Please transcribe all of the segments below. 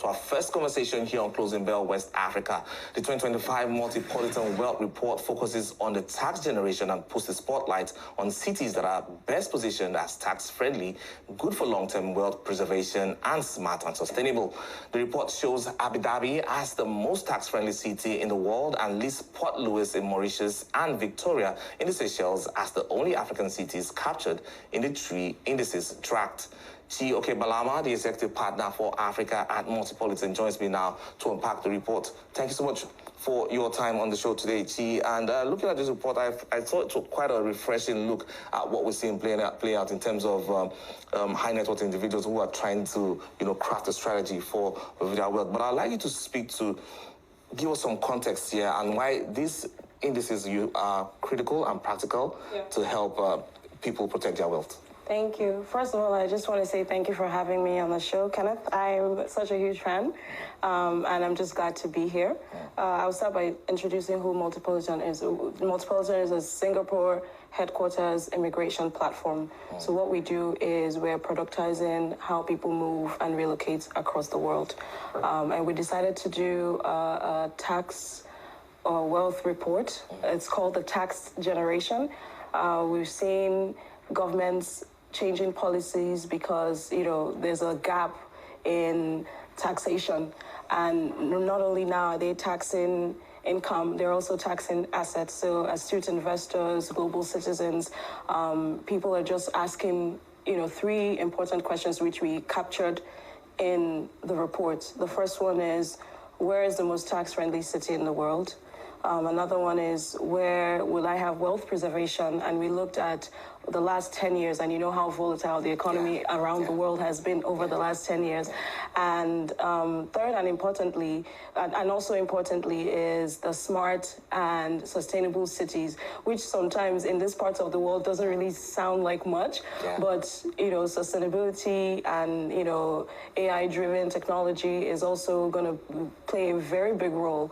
to our first conversation here on Closing Bell West Africa. The 2025 Multipolitan Wealth Report focuses on the tax generation and puts the spotlight on cities that are best positioned as tax-friendly, good for long-term wealth preservation, and smart and sustainable. The report shows Abu Dhabi as the most tax-friendly city in the world and lists Port Louis in Mauritius and Victoria in the Seychelles as the only African cities captured in the three indices tracked. Chee Okebalama, the executive partner for Africa at Multipolitan, joins me now to unpack the report. Thank you so much for your time on the show today, Chee. And looking at this report, I thought it was quite a refreshing look at what we're seeing play out in terms of high net worth individuals who are trying to, craft a strategy for their wealth. But I'd like you to give us some context here and why these indices are critical and practical to help people protect their wealth. Thank you. First of all, I just want to say thank you for having me on the show, Kenneth. I'm such a huge fan, and I'm just glad to be here. I'll start by introducing who Multipolitan is. Multipolitan is a Singapore headquarters immigration platform. So what we do is we're productizing how people move and relocate across the world. And we decided to do a tax wealth report. It's called the tax generation. We've seen governments changing policies because, there's a gap in taxation. And not only now are they taxing income, they're also taxing assets. So astute investors, global citizens, people are just asking, three important questions which we captured in the report. The first one is, where is the most tax-friendly city in the world? Another one is, where will I have wealth preservation? And we looked at the last 10 years, and you know how volatile the economy around the world has been over the last 10 years. And third, and importantly, and also importantly, is the smart and sustainable cities, which sometimes in this part of the world doesn't really sound like much, but, sustainability and, AI-driven technology is also going to play a very big role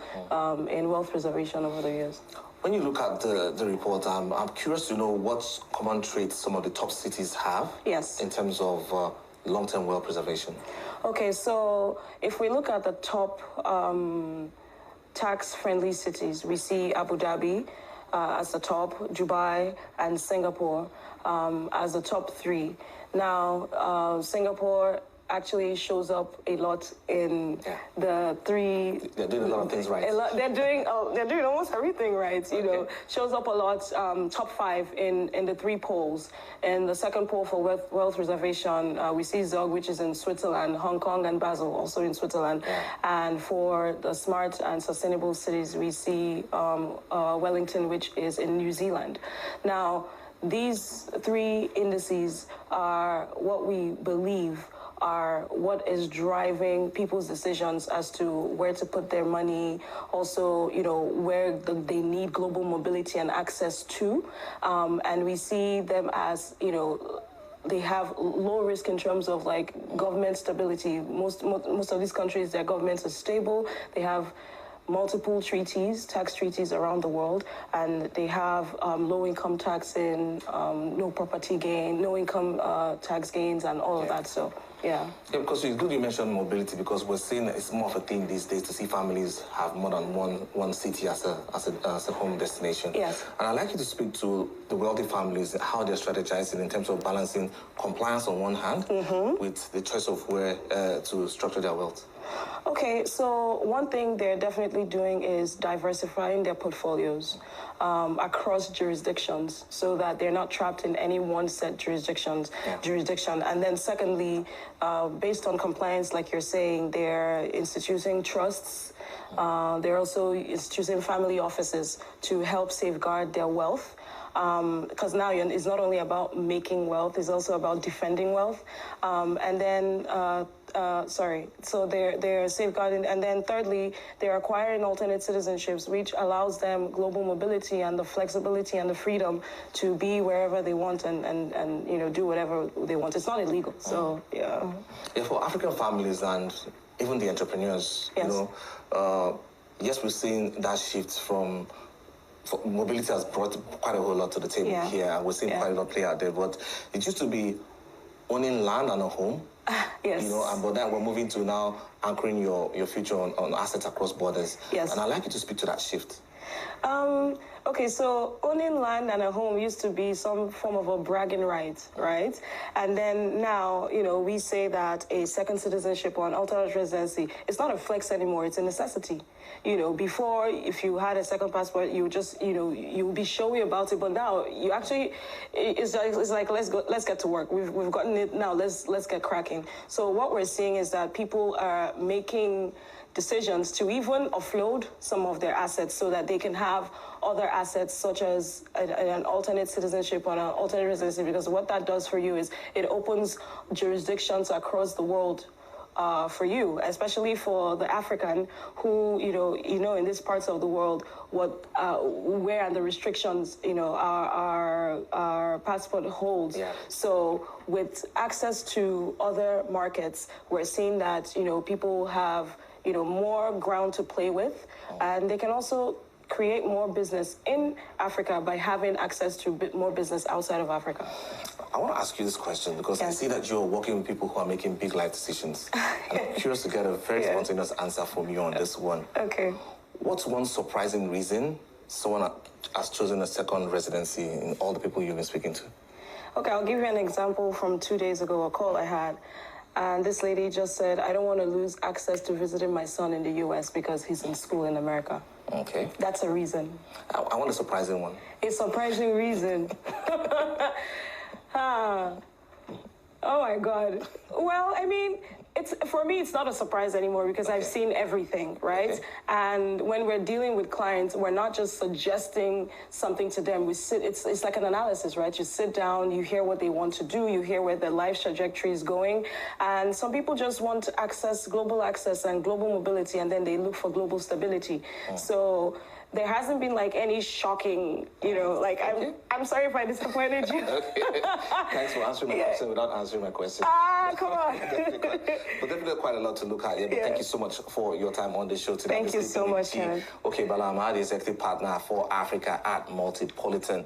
in wealth preservation over the years. When you look at the report, I'm curious to know what common traits some of the top cities have in terms of long-term wealth preservation. Okay, so if we look at the top tax-friendly cities, we see Abu Dhabi as the top, Dubai and Singapore as the top three. Now, Singapore actually shows up a lot in the three. They're doing a lot of things right. They're doing almost everything right. Shows up a lot. Top five in the three polls. In the second poll for wealth preservation, we see Zurich, which is in Switzerland, Hong Kong and Basel, also in Switzerland. And for the smart and sustainable cities, we see Wellington, which is in New Zealand. Now, these three indices are what we believe are what is driving people's decisions as to where to put their money, also, where they need global mobility and access to. And we see them as, they have low risk in terms of government stability. Most of these countries, their governments are stable. They have multiple treaties, tax treaties around the world, and they have low income taxing, no property gain, no income tax gains, and all of that. So, because it's good you mentioned mobility, because we're seeing it's more of a thing these days to see families have more than one city as a home destination. Yes. And I'd like you to speak to the wealthy families, how they're strategizing in terms of balancing compliance on one hand with the choice of where to structure their wealth. Okay, so one thing they're definitely doing is diversifying their portfolios across jurisdictions so that they're not trapped in any one set jurisdiction. And then secondly, based on compliance, like you're saying, they're instituting trusts. They're also instituting family offices to help safeguard their wealth. Because now it's not only about making wealth, it's also about defending wealth. So they're safeguarding. And then thirdly, they're acquiring alternate citizenships, which allows them global mobility and the flexibility and the freedom to be wherever they want and do whatever they want. It's not illegal. So, for African families and even the entrepreneurs, yes, we're seeing that shift from mobility has brought quite a whole lot to the table here, and we're seeing quite a lot play out there. But it used to be owning land and a home Yes. You know, but then we're moving to now anchoring your future on assets across borders. Yes. And I'd like you to speak to that shift. Okay, so owning land and a home used to be some form of a bragging right? And then now, you know, we say that a second citizenship or an alternate residency, it's not a flex anymore, it's a necessity. You know, before, if you had a second passport, you just, you know, you would be showy about it, but now you actually, it's like let's get to work. We've gotten it now, let's get cracking. So what we're seeing is that people are making decisions to even offload some of their assets so that they can have other assets such as an alternate citizenship or an alternate residency, because what that does for you is it opens jurisdictions across the world for you, especially for the African who, you know, in these parts of the world, where the restrictions, you know, our passport holds. Yeah. So with access to other markets, we're seeing that, you know, people have, you know, more ground to play with, and they can also create more business in Africa by having access to more business outside of Africa. I want to ask you this question because I see that you're working with people who are making big life decisions. And I'm curious to get a very spontaneous answer from you on this one. Okay. What's one surprising reason someone has chosen a second residency in all the people you've been speaking to? Okay, I'll give you an example from 2 days ago, a call I had. And this lady just said, I don't want to lose access to visiting my son in the U.S. because he's in school in America. Okay. That's a reason. I want a surprising one. A surprising reason. Oh my God. Well, I mean, for me, it's not a surprise anymore because I've seen everything, right? Okay. And when we're dealing with clients, we're not just suggesting something to them. It's like an analysis, right? You sit down, you hear what they want to do, you hear where their life trajectory is going. And some people just want global access and global mobility, and then they look for global stability. So there hasn't been like any shocking, you know, like I'm sorry if I disappointed you. Okay. Thanks for answering my question without answering my question. Come on. But definitely quite a lot to look at here. But thank you so much for your time on the show today. Thank you so much, Chee Okebalama, the executive partner for Africa at Multipolitan.